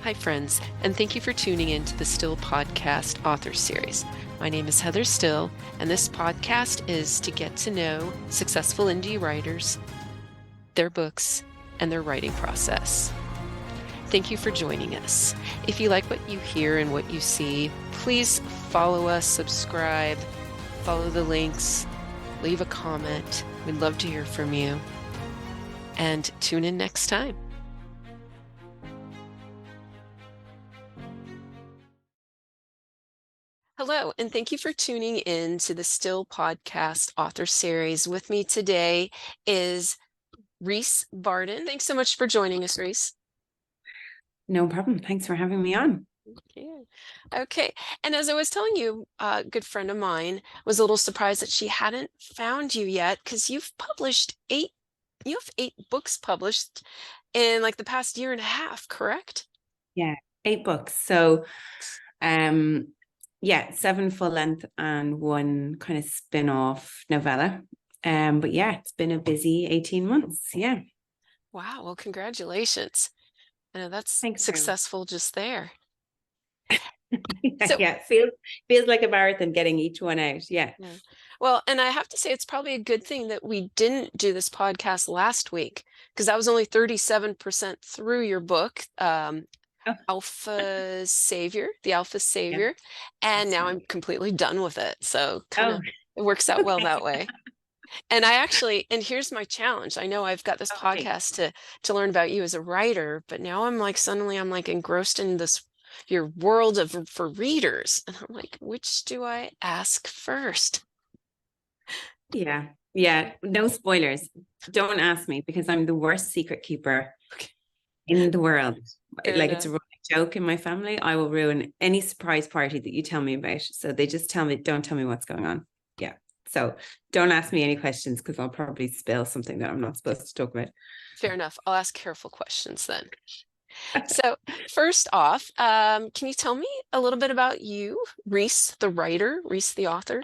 Hi, friends, and thank you for tuning in to the Still Podcast Author Series. My name is Heather Still, and this podcast is to get to know successful indie writers, their books, and their writing process. Thank you for joining us. If you like what you hear and what you see, please follow us, subscribe, follow the links, leave a comment. We'd love to hear from you. And tune in next time. Hello, and thank you for tuning in to the Still Podcast Author Series. With me today is Reece Barden. Thanks so much for joining us, Reece. No problem. Thanks for having me on. Okay. And as I was telling you, a good friend of mine was a little surprised that she hadn't found you yet because you have 8 books published in like the past year and a half, correct? Yeah, 8 books. So, 7 full length and 1 kind of spin-off novella. But yeah, it's been a busy 18 months. Yeah. Wow. Well, congratulations. I know that's Thanks very much. successful just there. Yeah, feels like a marathon getting each one out. Yeah. Well, and I have to say, it's probably a good thing that we didn't do this podcast last week because I was only 37% through your book, Oh, The Alpha Savior, and now I'm completely done with it. So kind of it works out well that way. And and here's my challenge. I know I've got this podcast to learn about you as a writer, but now I'm like suddenly I'm like engrossed in your world for readers. And I'm like, which do I ask first? Yeah. Yeah. No spoilers. Don't ask me because I'm the worst secret keeper in the world. Fair Like enough. it's a running joke in my family. I will ruin any surprise party that you tell me about. So they just tell me, don't tell me what's going on. Yeah. So don't ask me any questions because I'll probably spill something that I'm not supposed to talk about. Fair enough. I'll ask careful questions then. So first off, can you tell me a little bit about you, Reece, the writer, Reece, the author?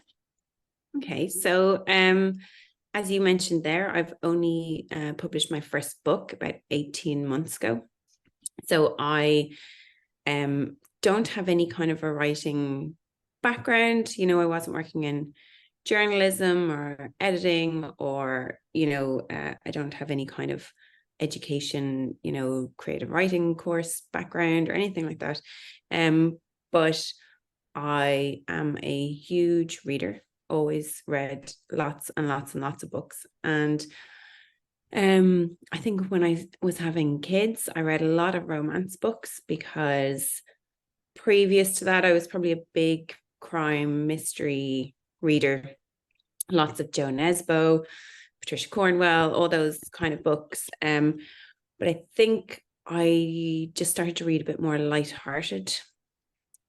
Okay. So as you mentioned there, I've only published my first book about 18 months ago. So I don't have any kind of a writing background. I wasn't working in journalism or editing or, I don't have any kind of education, creative writing course background or anything like that. But I am a huge reader, always read lots and lots and lots of books. And I think when I was having kids, I read a lot of romance books because previous to that, I was probably a big crime mystery reader. Lots of Joan Nesbo, Patricia Cornwell, all those kind of books. But I think I just started to read a bit more lighthearted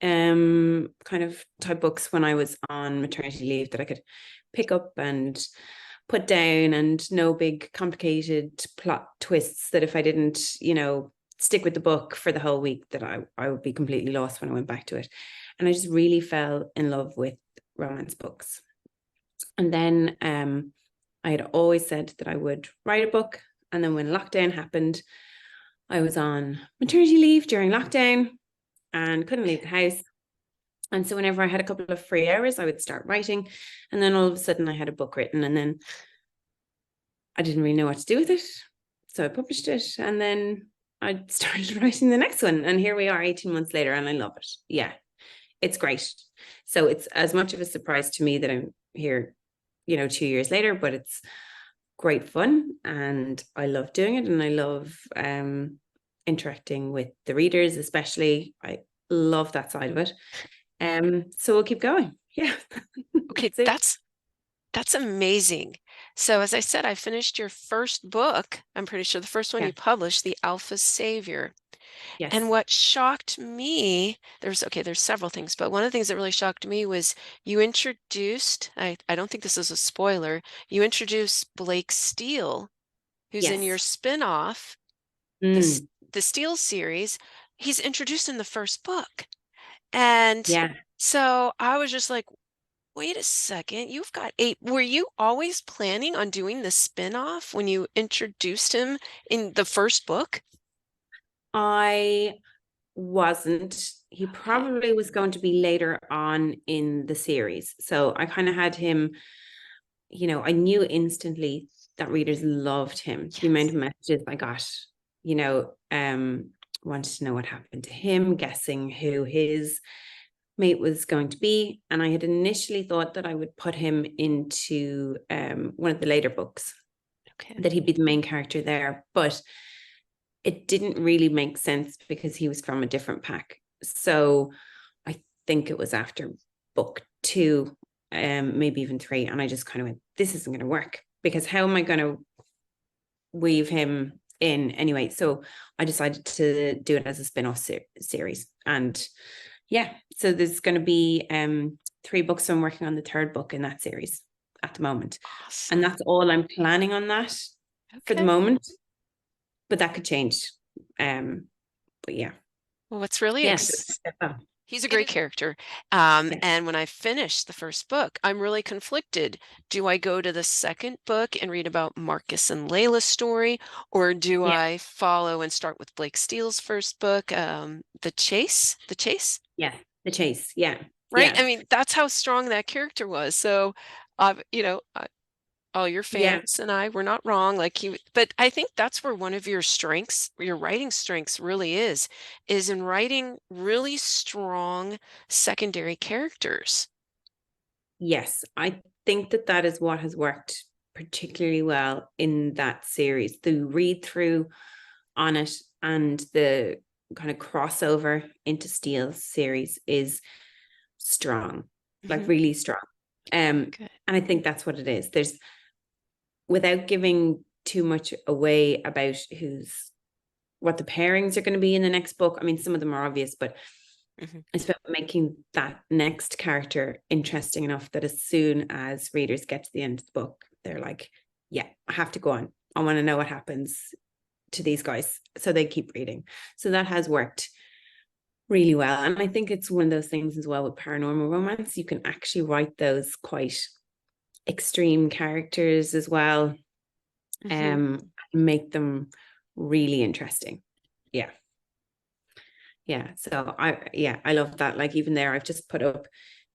kind of type books when I was on maternity leave that I could pick up and put down, and no big complicated plot twists that if I didn't, stick with the book for the whole week that I would be completely lost when I went back to it. And I just really fell in love with romance books. And then I had always said that I would write a book. And then when lockdown happened, I was on maternity leave during lockdown and couldn't leave the house. And so whenever I had a couple of free hours, I would start writing. And then all of a sudden I had a book written, and then I didn't really know what to do with it. So I published it, and then I started writing the next one. And here we are 18 months later, and I love it. Yeah, it's great. So it's as much of a surprise to me that I'm here, 2 years later, but it's great fun. And I love doing it. And I love interacting with the readers, especially. I love that side of it. So we'll keep going. Yeah. Okay, that's amazing. So as I said, I finished your first book. I'm pretty sure the first one you published, The Alpha Savior. Yes. And what shocked me, there's several things, but one of the things that really shocked me was you introduced, I don't think this is a spoiler, you introduced Blake Steele, who's in your spin-off, the Steele series. He's introduced in the first book. And so I was just like, wait a second, you've got 8. Were you always planning on doing the spin-off when you introduced him in the first book? I wasn't. He Okay. probably was going to be later on in the series. So I kind of had him, I knew instantly that readers loved him. The amount Yes. of messages I got, you know, wanted to know what happened to him, guessing who his mate was going to be. And I had initially thought that I would put him into one of the later books, Okay. that he'd be the main character there. But it didn't really make sense because he was from a different pack. So I think it was after book 2, maybe even 3. And I just kind of went, this isn't going to work, because how am I going to weave him in anyway? So I decided to do it as a spin-off series. And yeah, so there's going to be 3 books. So I'm working on the 3rd book in that series at the moment. Awesome. And that's all I'm planning on that for the Okay. moment. But that could change. But yeah. Well, what's really Yeah. he's a great character. Yeah. And when I finished the first book, I'm really conflicted. Do I go to the second book and read about Marcus and Layla's story, or do Yeah. I follow and start with Blake Steele's first book, The Chase? The Chase? Yeah. The chase. Yeah. Right? Yeah. I mean, that's how strong that character was. So, all your Yeah. fans and I were not wrong. But I think that's where one of your strengths, your writing strengths really is in writing really strong secondary characters. Yes. I think that is what has worked particularly well in that series. The read through on it and the kind of crossover into Steele's series is strong, like really strong. Good. And I think that's what it is. There's, without giving too much away about what the pairings are going to be in the next book. I mean, some of them are obvious, but it's about making that next character interesting enough that as soon as readers get to the end of the book, they're like, yeah, I have to go on. I want to know what happens to these guys. So they keep reading. So that has worked really well. And I think it's one of those things as well with paranormal romance. You can actually write those quite extreme characters as well, make them really interesting. So I love that. Like, even there, I've just put up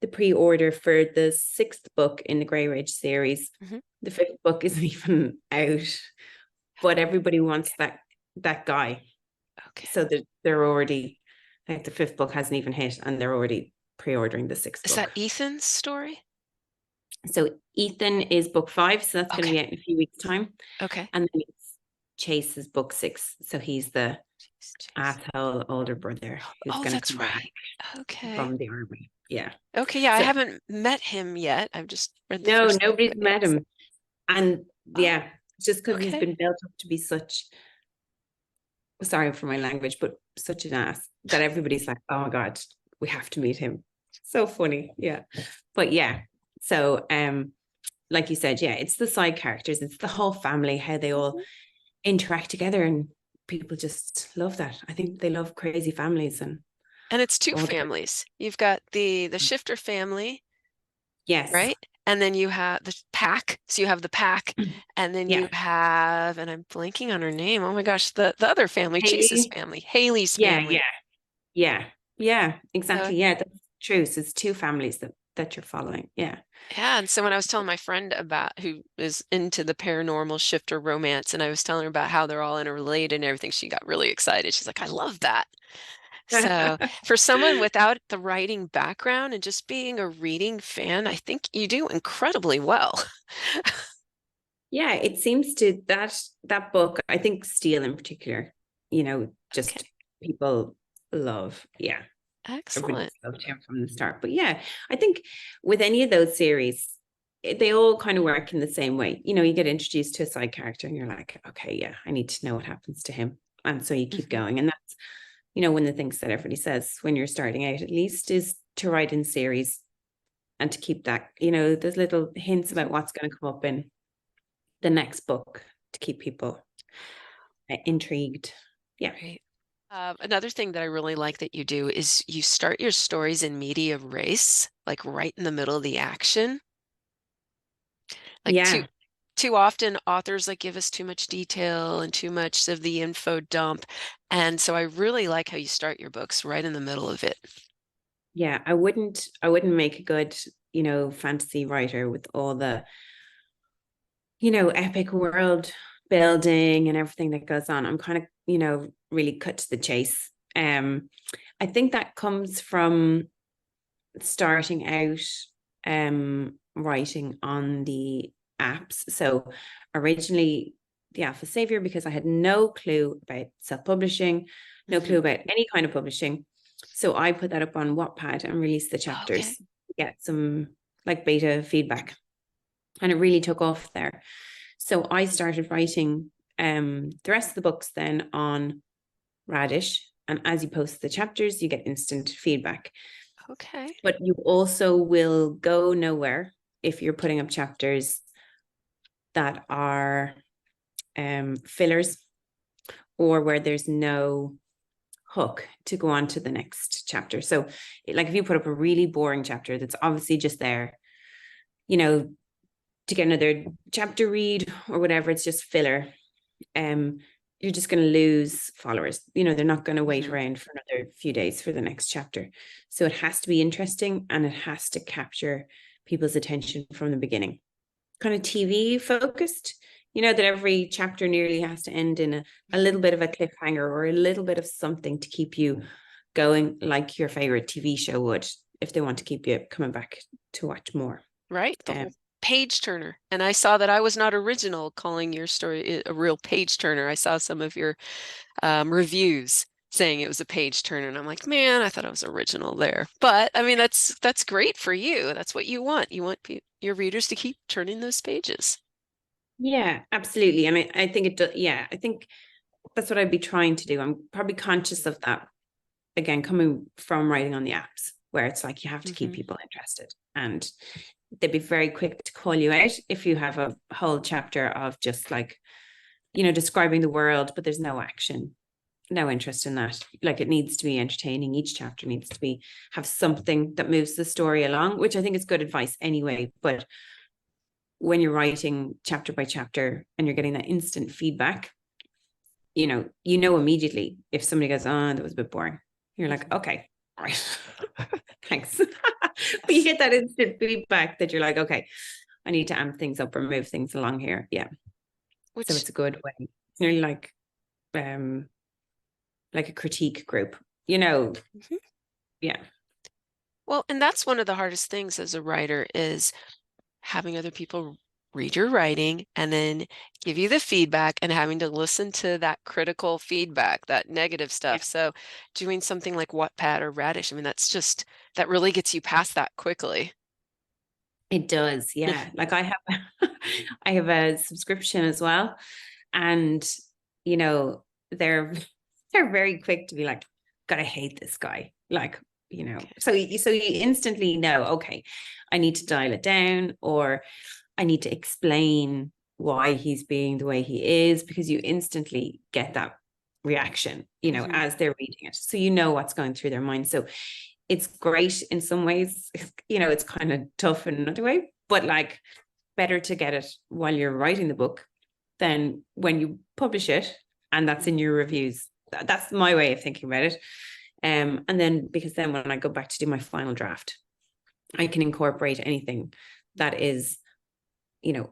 the pre-order for the 6th book in the Grey Ridge series. The 5th book isn't even out, but everybody wants that guy. Okay. So they're already, like, the 5th book hasn't even hit and they're already pre-ordering the 6th Is book. that Ethan's story? So Ethan is book 5, so that's going to be out in a few weeks' time. Okay. And then Chase is book 6, so he's the asshole older brother who's going to come back from the army. Yeah. Okay. Yeah, I So, haven't met him yet. I've just read the no, first book, nobody's but met him. And yeah, just because he's okay. been built up to be such, sorry for my language, but such an ass, that everybody's like, oh my God, we have to meet him. So funny. Yeah. But yeah. So like you said, yeah, it's the side characters, it's the whole family, how they all interact together, and people just love that. I think they love crazy families. And it's 2 families. You've got the Shifter family, yes, right? And then you have the pack. So you have the pack, and then you have, and I'm blanking on her name. Oh my gosh, the other family, Chase's family, Haley's family. Yeah, exactly. Yeah, that's true. So it's 2 families that you're following. Yeah. Yeah, and so when I was telling my friend about who is into the paranormal shifter romance, and I was telling her about how they're all interrelated and everything, she got really excited. She's like, I love that. So for someone without the writing background and just being a reading fan, I think you do incredibly well. Yeah, it seems to that book, I think Steele in particular, just people love. Yeah. Excellent. Everybody loved him from the start. But yeah, I think with any of those series, they all kind of work in the same way. You get introduced to a side character and you're like, okay, yeah, I need to know what happens to him. And so you keep going. And that's, one of the things that everybody says when you're starting out, at least, is to write in series and to keep that, there's little hints about what's going to come up in the next book to keep people intrigued. Yeah. Great. Another thing that I really like that you do is you start your stories in media res, like right in the middle of the action. Like Yeah. too often authors like give us too much detail and too much of the info dump. And so I really like how you start your books right in the middle of it. Yeah, I wouldn't make a good, fantasy writer with all the, epic world building and everything that goes on. I'm kind of, really cut to the chase. I think that comes from starting out writing on the apps. So originally the Alpha Savior, because I had no clue about self-publishing, no clue about any kind of publishing. So I put that up on Wattpad and released the chapters to get some like beta feedback. And it really took off there. So I started writing the rest of the books then on Radish. And as you post the chapters, you get instant feedback. Okay. But you also will go nowhere if you're putting up chapters that are fillers or where there's no hook to go on to the next chapter. So like if you put up a really boring chapter that's obviously just there, to get another chapter read or whatever, it's just filler. You're just going to lose followers. They're not going to wait around for another few days for the next chapter. So it has to be interesting and it has to capture people's attention from the beginning. Kind of TV focused, that every chapter nearly has to end in a little bit of a cliffhanger or a little bit of something to keep you going, like your favorite TV show would, if they want to keep you coming back to watch more. Right. The whole page turner. And I saw that I was not original calling your story a real page turner. I saw some of your reviews saying it was a page turner, and I'm like, man, I thought I was original there. But I mean, that's great for you. That's what you want. You want your readers to keep turning those pages. Yeah, absolutely. I mean, I think it does. Yeah, I think that's what I'd be trying to do. I'm probably conscious of that, again, coming from writing on the apps, where it's like you have to keep people interested, and they'd be very quick to call you out if you have a whole chapter of just like, describing the world, but there's no action, no interest in that. Like it needs to be entertaining. Each chapter needs to have something that moves the story along, which I think is good advice anyway. But when you're writing chapter by chapter and you're getting that instant feedback, immediately if somebody goes, oh, that was a bit boring. You're like, okay, all right, thanks. But you get that instant feedback that you're like, okay, I need to amp things up or move things along here. Yeah. So it's a good way. You're like a critique group, Yeah. Well, and that's one of the hardest things as a writer is having other people read your writing and then give you the feedback and having to listen to that critical feedback, that negative stuff. So doing something like Wattpad or Radish, I mean, that really gets you past that quickly. It does. Yeah. Like I have a subscription as well. And, they're very quick to be like, gotta hate this guy. Like, so you instantly know, okay, I need to dial it down, or I need to explain why he's being the way he is, because you instantly get that reaction, as they're reading it. So what's going through their mind. So it's great in some ways, it's kind of tough in another way, but like better to get it while you're writing the book than when you publish it and that's in your reviews. That's my way of thinking about it. And then, because then when I go back to do my final draft, I can incorporate anything that is,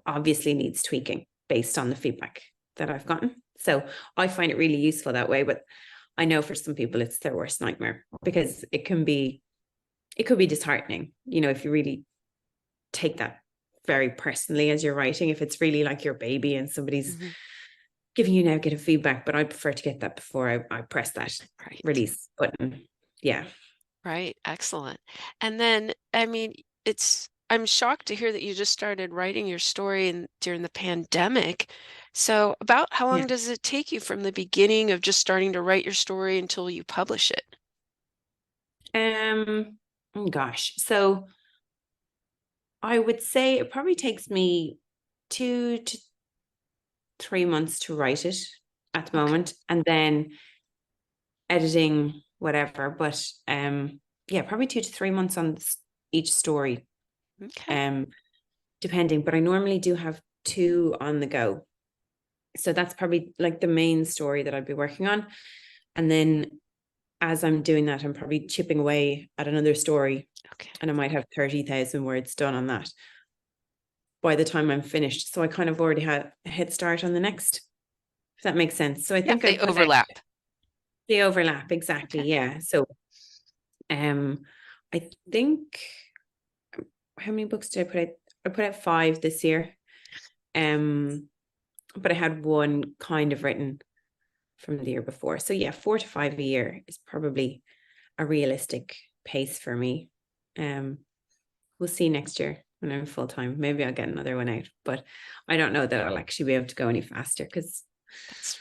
obviously needs tweaking based on the feedback that I've gotten. So I find it really useful that way. But I know for some people it's their worst nightmare, because it could be disheartening, if you really take that very personally as you're writing, if it's really like your baby and somebody's giving you negative feedback. But I prefer to get that before I press that release button. Yeah. Right. Excellent. And then, I mean, I'm shocked to hear that you just started writing your story during the pandemic. So about how long does it take you from the beginning of just starting to write your story until you publish it? Oh gosh. So I would say it probably takes me 2 to 3 months to write it at the moment, and then editing, whatever. But probably 2 to 3 months on each story. Depending. But I normally do have two on the go. So that's probably like the main story that I'd be working on. And then as I'm doing that, I'm probably chipping away at another story. Okay. And I might have 30,000 words done on that by the time I'm finished. So I kind of already had a head start on the next, if that makes sense. So I think they I put overlap. the overlap, exactly. Okay. Yeah. So I think, how many books did I put out? I put out 5 this year. But I had one kind of written from the year before. So yeah, 4 to 5 a year is probably a realistic pace for me. We'll see next year when I'm full time. Maybe I'll get another one out, but I don't know that I'll actually be able to go any faster because That's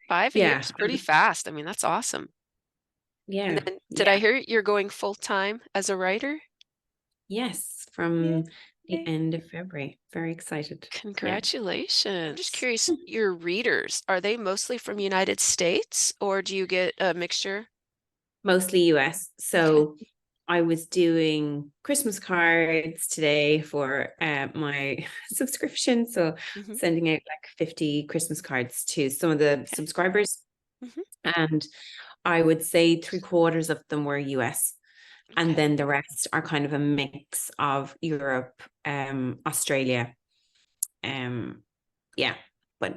5 a year yeah, is pretty fast. I mean, that's awesome. And yeah, then did I yeah, hear you're going full time as a writer? yes, from the Yay. end of February. Very excited. Yeah, Congratulations. I'm just curious, your readers, are they mostly from United States or do you get a mixture? mostly US. Okay. So I was doing Christmas cards today for my subscription. So Hmm. sending out like 50 Christmas cards to some of the Okay. subscribers. Hmm. And I would say 3/4 of them were US. And Okay. then the rest are kind of a mix of Europe, Australia. Yeah, but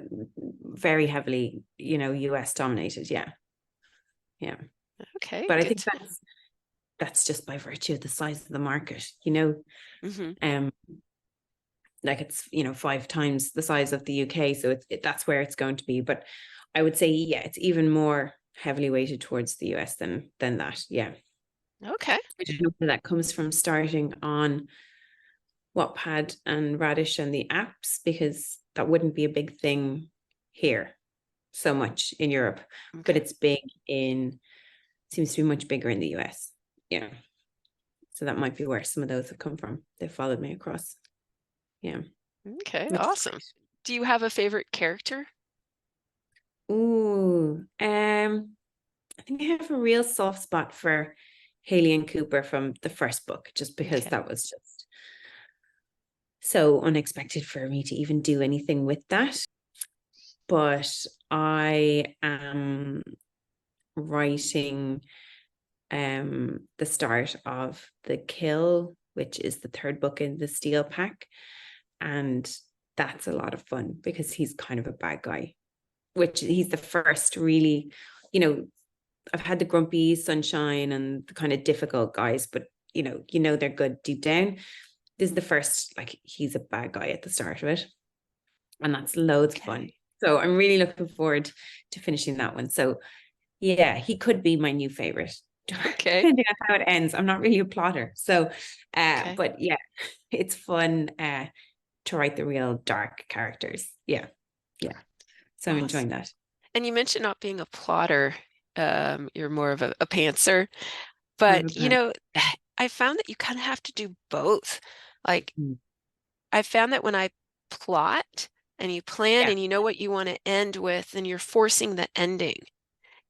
very heavily, US dominated. Yeah. Yeah. Okay. But I Good think to know. that's just by virtue of the size of the market, Hmm. um like it's 5 times the size of the UK, so that's where it's going to be. But I would say, yeah, it's even more heavily weighted towards the US than that. Yeah, Okay. I don't know where that comes from, starting on Wattpad and Radish and the apps, because that wouldn't be a big thing here so much in Europe, but Okay. it's big in seems to be much bigger in the US. Yeah, so that might be where some of those have come from. They followed me across. Yeah. Okay. Which is Awesome. Do you have a favorite character? great. Ooh, I think I have a real soft spot for Haley and Cooper from the first book, just because Okay. that was just so unexpected for me to even do anything with that. But I am writing the start of The Kill, which is the third book in the Steel Pack. And that's a lot of fun because he's kind of a bad guy, which he's the first really, I've had the grumpy sunshine and the kind of difficult guys, but they're good deep down. This is the first, like, he's a bad guy at the start of it. And that's loads of fun. Okay. So I'm really looking forward to finishing that one. So yeah, he could be my new favorite, Okay. depending on how it ends. I'm not really a plotter. So Okay. but yeah, it's fun to write the real dark characters. Yeah. Yeah. So I'm Awesome. enjoying that. And you mentioned not being a plotter. You're more of a pantser. More of a But, pan. I found that you kind of have to do both. Like, Mm. I found that when I plot and you plan Yeah. and you know what you want to end with, then you're forcing the ending.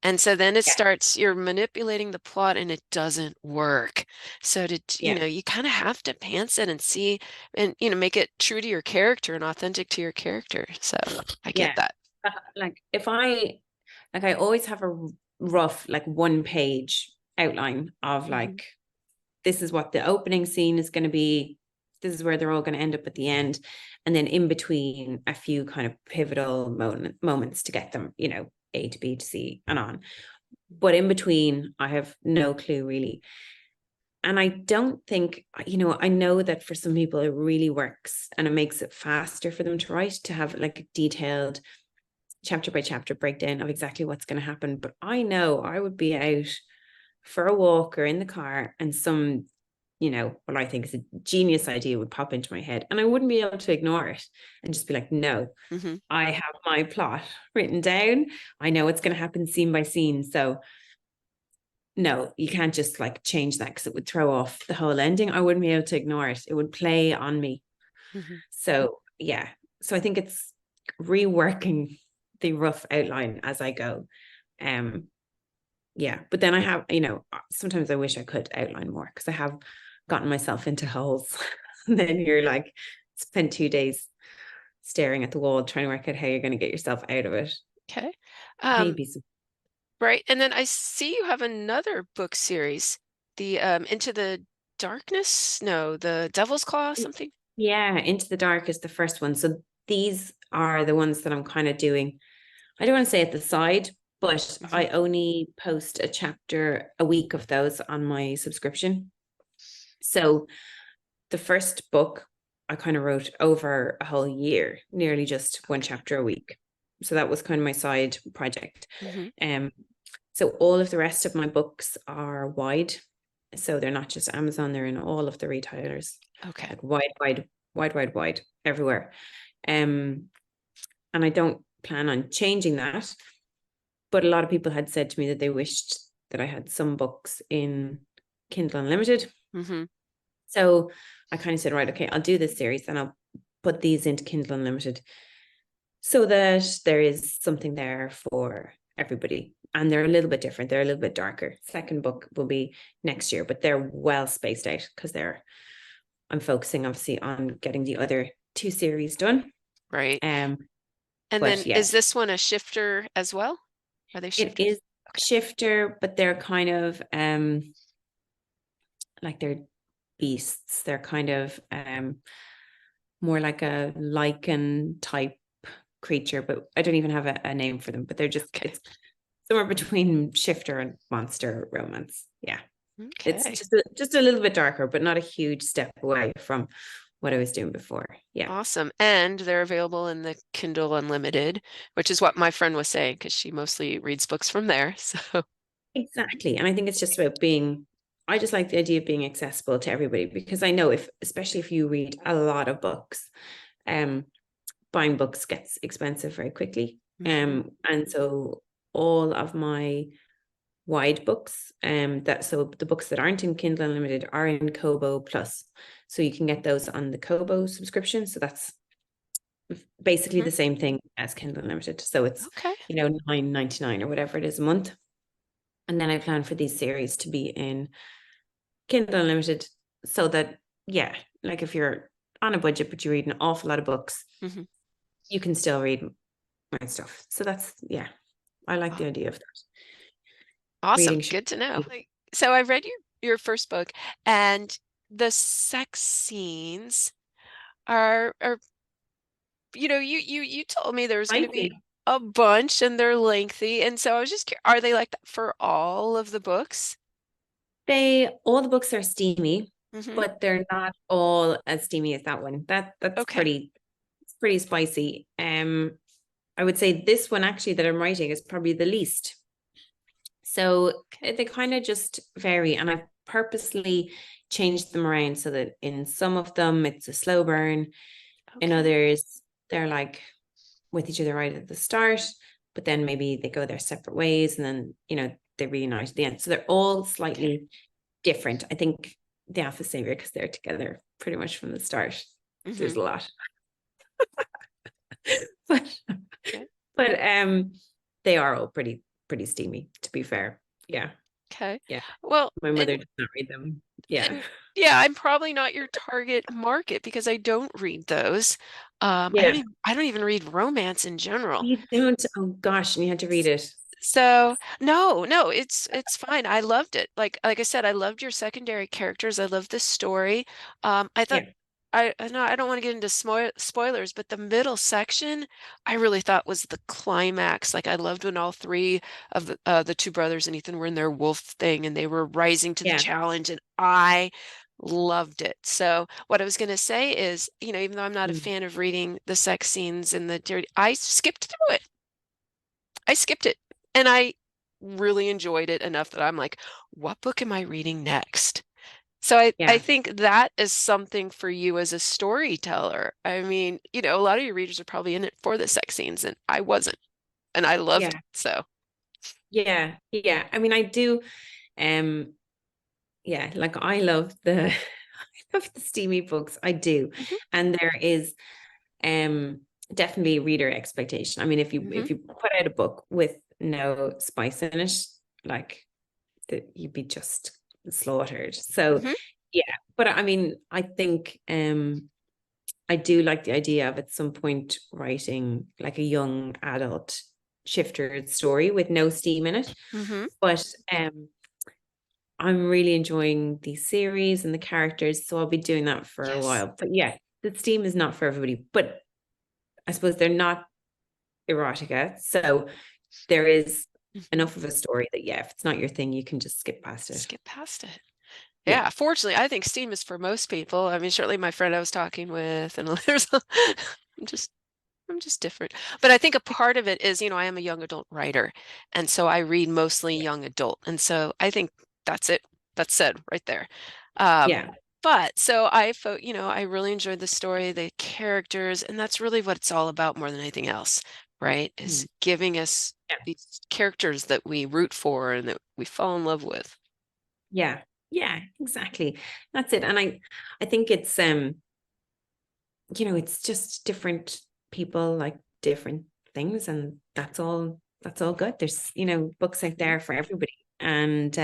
And so then Yeah. you're manipulating the plot and it doesn't work. So Yeah. you kind of have to pants it and see and, make it true to your character and authentic to your character. So I get Yeah. that. Like if I always have a rough, like, 1 page outline of, Hmm. like, this is what the opening scene is going to be. This is where they're all going to end up at the end. And then in between, a few kind of pivotal moments to get them, A to B to C and on. But in between, I have no clue really. And I don't think, I know that for some people it really works and it makes it faster for them to write, to have like a detailed chapter by chapter breakdown of exactly what's going to happen. But I know I would be out for a walk or in the car and some, what I think is a genius idea would pop into my head and I wouldn't be able to ignore it and just be like, no, Hmm. I have my plot written down. I know it's going to happen scene by scene. So no, you can't just like change that because it would throw off the whole ending. I wouldn't be able to ignore it. It would play on me. Hmm. So yeah. So I think it's reworking the rough outline as I go. Um, yeah. But then I have, sometimes I wish I could outline more because I have gotten myself into holes. And then you're like, spend 2 days staring at the wall, trying to work out how you're going to get yourself out of it. Okay. Maybe some. Right. And then I see you have another book series, the Into the Darkness. No, the Devil's Claw, something. Yeah, Into the Dark is the first one. So these are the ones that I'm kind of doing. I don't want to say at the side, but I only post a chapter a week of those on my subscription. So the first book I kind of wrote over a whole year, nearly just one chapter a week. So that was kind of my side project. So all of the rest of my books are wide. So they're not just Amazon, they're in all of the retailers. Okay. Like wide, everywhere. And I don't plan on changing that. But a lot of people had said to me that they wished that I had some books in Kindle Unlimited. So I kind of said, right, okay, I'll do this series and I'll put these into Kindle Unlimited so that there is something there for everybody. And they're a little bit different. They're a little bit darker. Second book will be next year, but they're well spaced out because I'm focusing obviously on getting the other 2 series done. Right. And then is this one a shifter as well? Are they shifters? It is shifter, but they're kind of like they're beasts. They're kind of more like a lichen type creature, but I don't even have a name for them. But they're just it's somewhere between shifter and monster romance. Yeah. It's just a little bit darker, but not a huge step away from what I was doing before. Yeah. Awesome. And they're available in the Kindle Unlimited, which is what my friend was saying, because she mostly reads books from there. So exactly. And I think it's just about I just like the idea of being accessible to everybody, because I know especially if you read a lot of books, buying books gets expensive very quickly. And so all of my wide books, so the books that aren't in Kindle Unlimited are in Kobo Plus. So you can get those on the Kobo subscription. So that's basically the same thing as Kindle Unlimited. So it's $9.99 or whatever it is a month. And then I plan for these series to be in Kindle Unlimited so that, like if you're on a budget but you read an awful lot of books, you can still read my stuff. So that's, I like the idea of that. Awesome. Good to know. So I read your first book, and the sex scenes are you told me there was going to be a bunch and they're lengthy, and so I was just curious, are they like that for all of the books? All the books are steamy, but they're not all as steamy as that one. That's pretty spicy. I would say this one actually that I'm writing is probably the least. So they kind of just vary, and I've purposely changed them around so that in some of them it's a slow burn. In others, they're like with each other right at the start, but then maybe they go their separate ways, and then they reunite at the end. So they're all slightly different. I think the Alpha Savior, because they're together pretty much from the start. There's a lot. but they are all pretty steamy, to be fair. Yeah. Okay. Yeah. Well, my mother does not read them. Yeah. Yeah, I'm probably not your target market because I don't read those. I don't even read romance in general. You don't? Oh gosh, and you had to read it. So no, it's fine. I loved it. Like I said, I loved your secondary characters. I loved the story. I thought I don't want to get into spoilers, but the middle section I really thought was the climax. Like I loved when all 3 of the 2 brothers and Ethan were in their wolf thing and they were rising to the challenge, and I loved it. So what I was going to say is, even though I'm not a fan of reading the sex scenes and the dirty, I skipped through it. And I really enjoyed it enough that I'm like, what book am I reading next? So I think that is something for you as a storyteller. I mean, a lot of your readers are probably in it for the sex scenes, and I wasn't, and I loved it. So yeah. I mean, I do. Like I love the steamy books. I do, and there is definitely reader expectation. I mean, if you put out a book with no spice in it, like you'd be just slaughtered. So but I mean, I think I do like the idea of at some point writing like a young adult shifter story with no steam in it. Mm-hmm. But I'm really enjoying these series and the characters, so I'll be doing that for a Yes. while. But yeah, the steam is not for everybody. But I suppose they're not erotica, so there is Mm-hmm. enough of a story that if it's not your thing, you can just skip past it. Skip past it. Yeah, Yeah, fortunately, I think steam is for most people. I mean, certainly my friend I was talking with, and there's, I'm just, I'm just different. But I think a part of it is, I am a young adult writer, and so I read mostly yeah, young adult, and so I think that's it. That's said right there. Um, yeah. but so I really enjoyed the story, the characters, and that's really what it's all about more than anything else, right? Mm. Is giving us Yeah. these characters that we root for and that we fall in love with. Yeah, yeah, exactly. That's it. And I think it's it's just different people like different things, and that's all good. There's, books out Mhm. there for everybody. And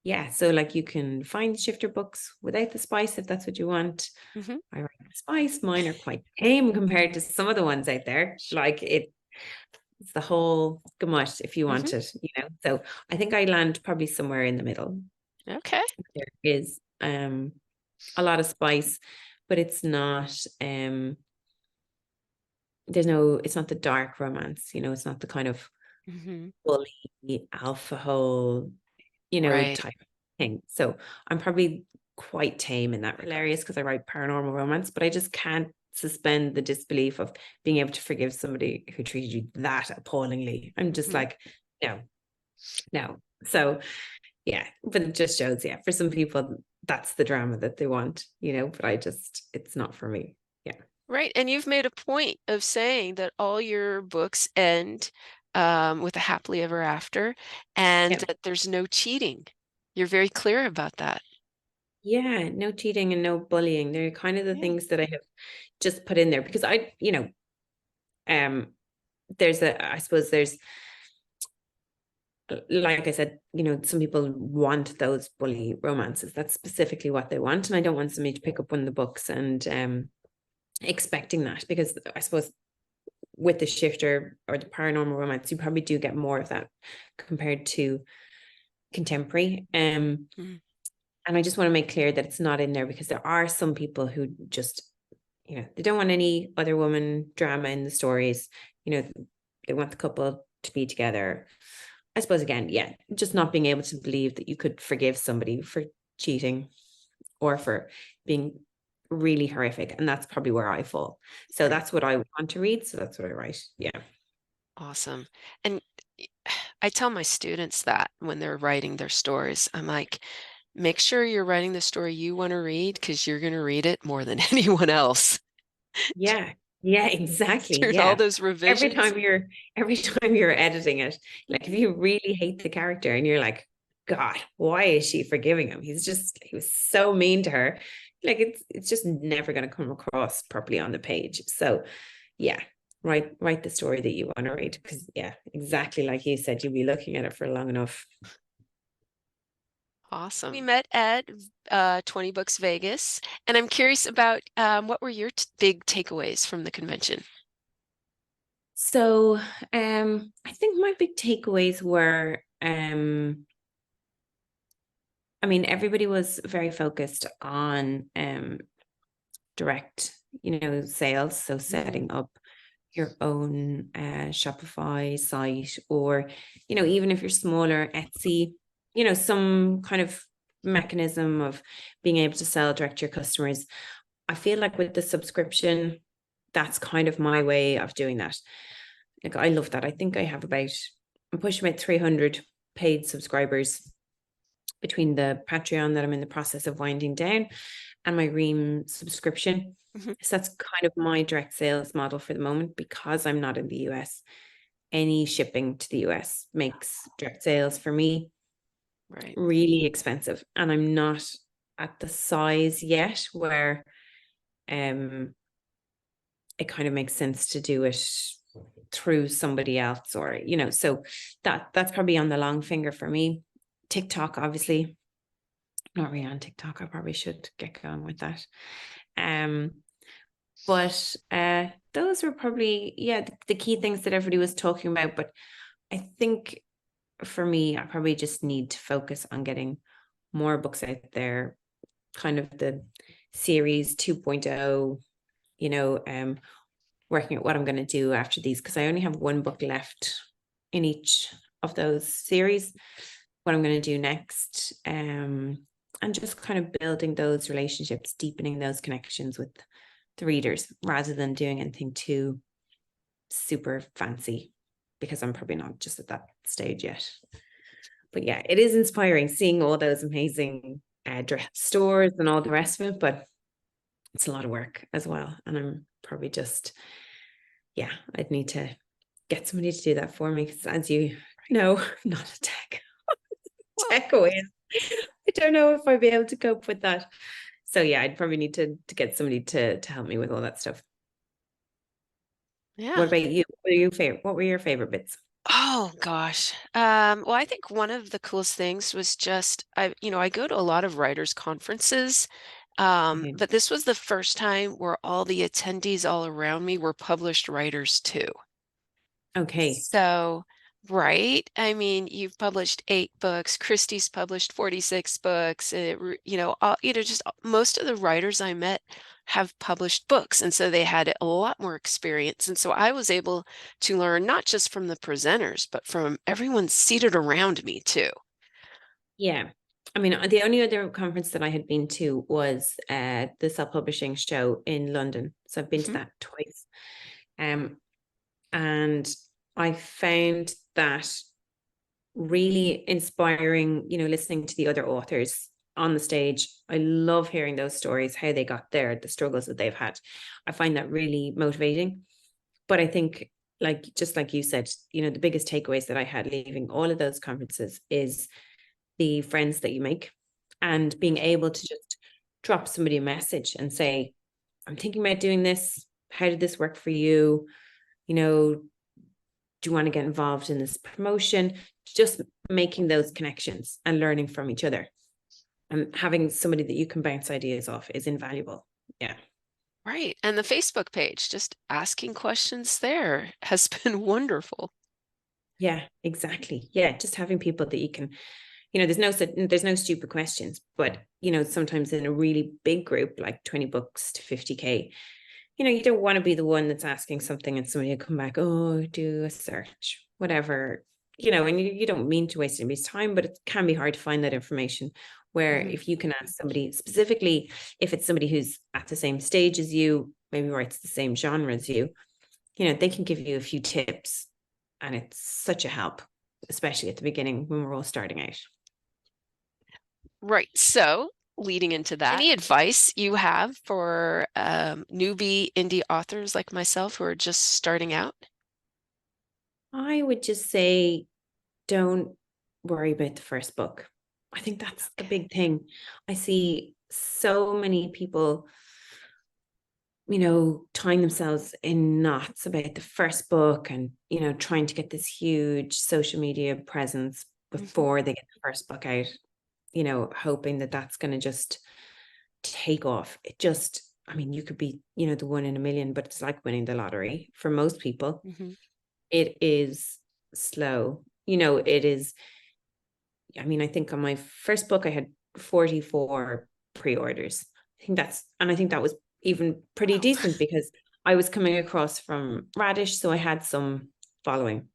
yeah, so like you can find shifter books without the spice if that's what you want. Mhm. I write the spice. Mine are quite tame compared to some of the ones out there. Like it's the whole gamut if you Mhm. want it. So I think I land probably somewhere in the middle. Okay. There is a lot of spice, but it's not it's not the dark romance, it's not the kind of Mhm. bully alpha hole, Right. type thing. So I'm probably quite tame in that hilarious because I write paranormal romance, but I just can't suspend the disbelief of being able to forgive somebody who treated you that appallingly. I'm just Mhm. like, no, no. So yeah, but it just shows, for some people that's the drama that they want, but it's not for me. Yeah. Right, and you've made a point of saying that all your books end, with a happily ever after, and Yeah. that there's no cheating. You're very clear about that. Yeah, no cheating and no bullying. They're kind of the Yeah. things that I have just put in there because um, I suppose there's, like I said, some people want those bully romances. That's specifically what they want. And I don't want somebody to pick up one of the books and expecting that, because I suppose with the shifter or the paranormal romance, you probably do get more of that compared to contemporary. Mm. And I just want to make clear that it's not in there because there are some people who just, they don't want any other woman drama in the stories. They want the couple to be together. I suppose, again, just not being able to believe that you could forgive somebody for cheating or for being really horrific. And that's probably where I fall. So Right. that's what I want to read. So that's what I write. Yeah. Awesome. And I tell my students that when they're writing their stories, I'm like, make sure you're writing the story you want to read because you're going to read it more than anyone else. Yeah. Yeah, exactly. During all Yeah. those Every revisions. time you're every time you're editing it, like if Mhm. you really hate the character and you're like, God, why is she forgiving him? He was so mean to her. Like it's just never going to come across properly on the page. So yeah, write the story that you want to read, because exactly like you said, you'll be looking at it for long enough. Awesome. We met at 20 Books Vegas, and I'm curious about what were your big takeaways from the convention? So I think my big takeaways were I mean, everybody was very focused on direct, sales. So Mhm. setting up your own Shopify site, or, even if you're smaller, Etsy, some kind of mechanism of being able to sell direct to your customers. I feel like with the subscription, that's kind of my way of doing that. Like, I love that. I think I'm pushing about 300 paid subscribers between the Patreon that I'm in the process of winding down and my Ream subscription. Mhm. So that's kind of my direct sales model for the moment, because I'm not in the US. Any shipping to the US makes direct sales for me Right. really expensive. And I'm not at the size yet where um it kind of makes sense to do it through somebody else, or so that's probably on the long finger for me. TikTok, obviously, not really on TikTok. I probably should get going with that. Um, But those were probably, the key things that everybody was talking about. But I think for me, I probably just need to focus on getting more books out there, kind of the series 2.0, working at what I'm going to do after these, because I only have one book left in each of those series, what I'm going to do next, and just kind of building those relationships, deepening those connections with the readers rather than doing anything too super fancy, because I'm probably not just at that stage yet. But yeah, it is inspiring seeing all those amazing dress stores and all the rest of it, but it's a lot of work as well. And I'm probably just, I'd need to get somebody to do that for me, because as you know, I'm not a tech whiz. I don't know if I'd be able to cope with that. So yeah, I'd probably need to get somebody to help me with all that stuff. Yeah. What about you? What were your favorite bits? Oh gosh. Well, I think one of the coolest things was just I go to a lot of writers' conferences, Okay. but this was the first time where all the attendees all around me were published writers too. Okay. So, right. I mean, you've published 8 books. Christie's published 46 books. Just most of the writers I met have published books. And so they had a lot more experience. And so I was able to learn not just from the presenters, but from everyone seated around me too. Yeah. I mean, the only other conference that I had been to was the self-publishing show in London. So I've been to Mhm. that twice. Um, and I found that really inspiring, listening to the other authors on the stage. I love hearing those stories, how they got there, the struggles that they've had. I find that really motivating. But I think, just like you said, the biggest takeaways that I had leaving all of those conferences is the friends that you make, and being able to just drop somebody a message and say, I'm thinking about doing this. How did this work for you? Do you want to get involved in this promotion? Just making those connections and learning from each other, and having somebody that you can bounce ideas off is invaluable. Yeah. Right. And the Facebook page, just asking questions there has been wonderful. Yeah, exactly. Yeah. Just having people that you can, there's no stupid questions, but sometimes in a really big group, like 20 books to 50K, you don't want to be the one that's asking something and somebody will come back, oh, do a search, whatever, and you don't mean to waste anybody's time, but it can be hard to find that information. Where Mhm. if you can ask somebody specifically, if it's somebody who's at the same stage as you, maybe writes the same genre as you, they can give you a few tips, and it's such a help, especially at the beginning when we're all starting out. Right. So, leading into that, any advice you have for newbie indie authors like myself who are just starting out? I would just say, don't worry about the first book. I think that's the Okay. big thing. I see so many people, tying themselves in knots about the first book, and, trying to get this huge social media presence Mhm. before they get the first book out, hoping that that's going to just take off. I mean, you could be, the one in a million, but it's like winning the lottery for most people. Mhm. It is slow. It is. I mean, I think on my first book, I had 44 pre-orders. I think that was even pretty Wow. decent, because I was coming across from Radish, so I had some following,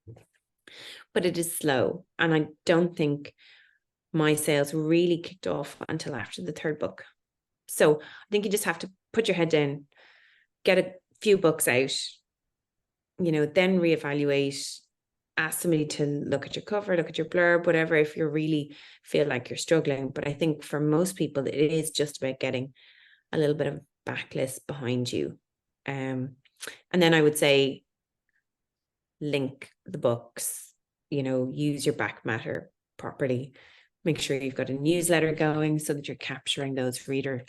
but it is slow. And I don't think my sales really kicked off until after the third book. So I think you just have to put your head down, get a few books out, then reevaluate, ask somebody to look at your cover, look at your blurb, whatever, if you really feel like you're struggling. But I think for most people, it is just about getting a little bit of backlist behind you. And then I would say, link the books, use your back matter properly. Make sure you've got a newsletter going so that you're capturing those reader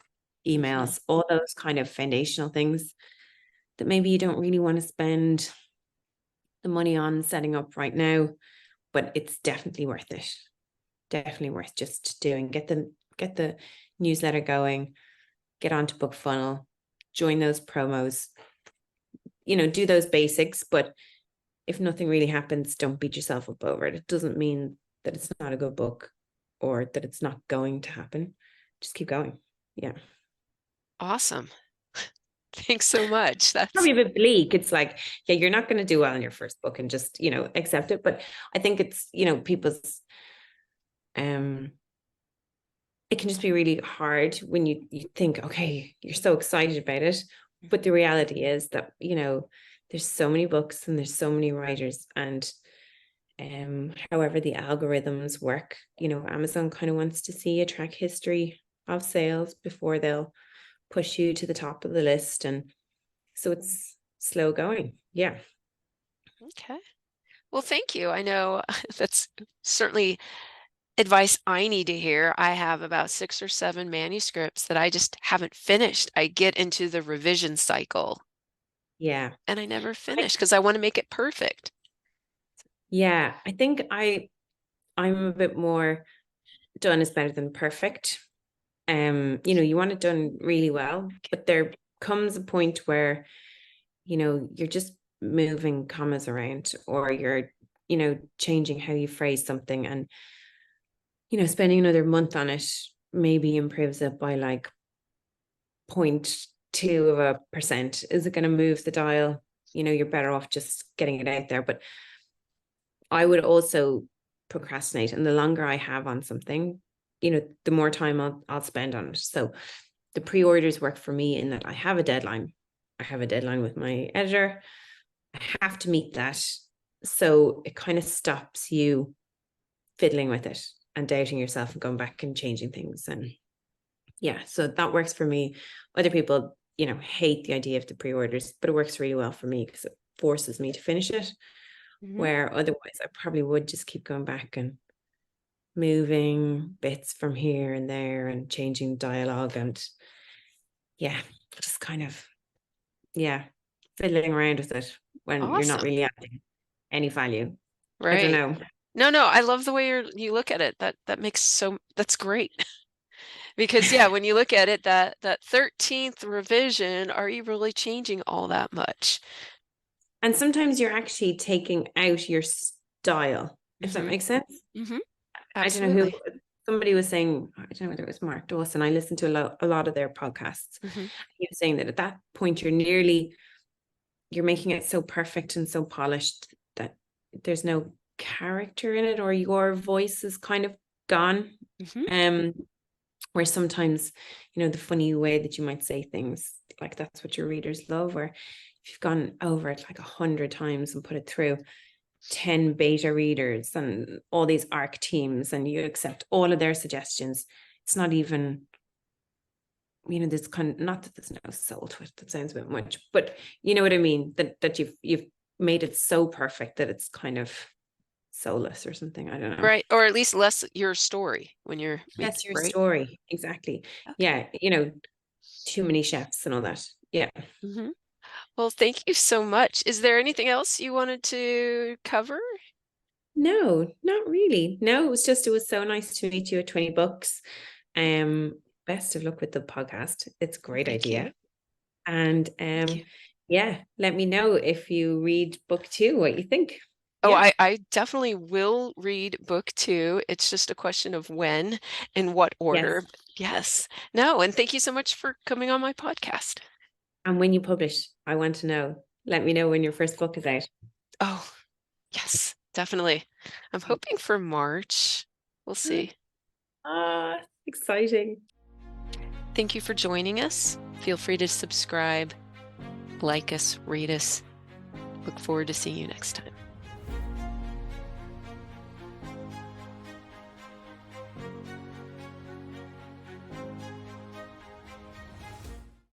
Mhm. emails, all those kind of foundational things that maybe you don't really want to spend the money on setting up right now, but it's definitely worth it. Definitely worth just doing. Get the newsletter going, get onto book funnel, join those promos, do those basics, but if nothing really happens, don't beat yourself up over it. It doesn't mean that it's not a good book or that it's not going to happen. Just keep going. Yeah. Awesome. Thanks so much. That's probably a bit bleak. It's like, yeah, you're not going to do well in your first book and just, accept it. But I think it's, people's, it can just be really hard when you think, okay, you're so excited about it. But the reality is that, there's so many books and there's so many writers, and however the algorithms work, Amazon kind of wants to see a track history of sales before they'll push you to the top of the list. And so it's slow going. Yeah. okay. Well, thank you. I know that's certainly advice I need to hear. I have about 6 or 7 manuscripts that I just haven't finished. I get into the revision cycle. Yeah. And I never finish because I want to make it perfect. Yeah. I think I'm a bit more done is better than perfect. You want it done really well, but there comes a point where, you're just moving commas around, or you're, changing how you phrase something, and, spending another month on it maybe improves it by like 0.2%. Is it going to move the dial? You're better off just getting it out there. But I would also procrastinate, and the longer I have on something, the more time I'll spend on it. So the pre-orders work for me in that I have a deadline. I have a deadline with my editor. I have to meet that. So it kind of stops you fiddling with it and doubting yourself and going back and changing things. And yeah, so that works for me. Other people, hate the idea of the pre-orders, but it works really well for me because it forces me to finish it. Where otherwise I probably would just keep going back and moving bits from here and there and changing dialogue, and just kind of fiddling around with it when you're not Awesome. really adding any value. Right. I don't know. No, I love the way you look at it. That's great. Because when you look at it, that 13th revision, are you really changing all that much? And sometimes you're actually taking out your style, if that makes sense. I don't know who, somebody was saying, I don't know whether it was Mark Dawson. I listened to a lot of their podcasts. He was saying that at that point you're making it so perfect and so polished that there's no character in it, or your voice is kind of gone. Where sometimes, the funny way that you might say things, like that's what your readers love. Or if you've gone over it like 100 times and put it through 10 beta readers and all these ARC teams, and you accept all of their suggestions, it's not even, there's kind of, not that there's no soul to it, that sounds a bit much, but you know what I mean, that you've made it so perfect that it's kind of soulless or something. I don't know. Right. Or at least less your story when you're That's your story. Exactly. Okay. Yeah. Too many chefs and all that. Yeah. Well, thank you so much. Is there anything else you wanted to cover? No, not really. No, it was so nice to meet you at 20 Books. Best of luck with the podcast. It's a great idea. You. And let me know if you read book 2, what you think. Oh, I definitely will read book 2. It's just a question of when and what order. Yes. No, and thank you so much for coming on my podcast. And when you publish, I want to know. Let me know when your first book is out. Oh, yes, definitely. I'm hoping for March. We'll see. Exciting. Thank you for joining us. Feel free to subscribe, like us, rate us. Look forward to seeing you next time.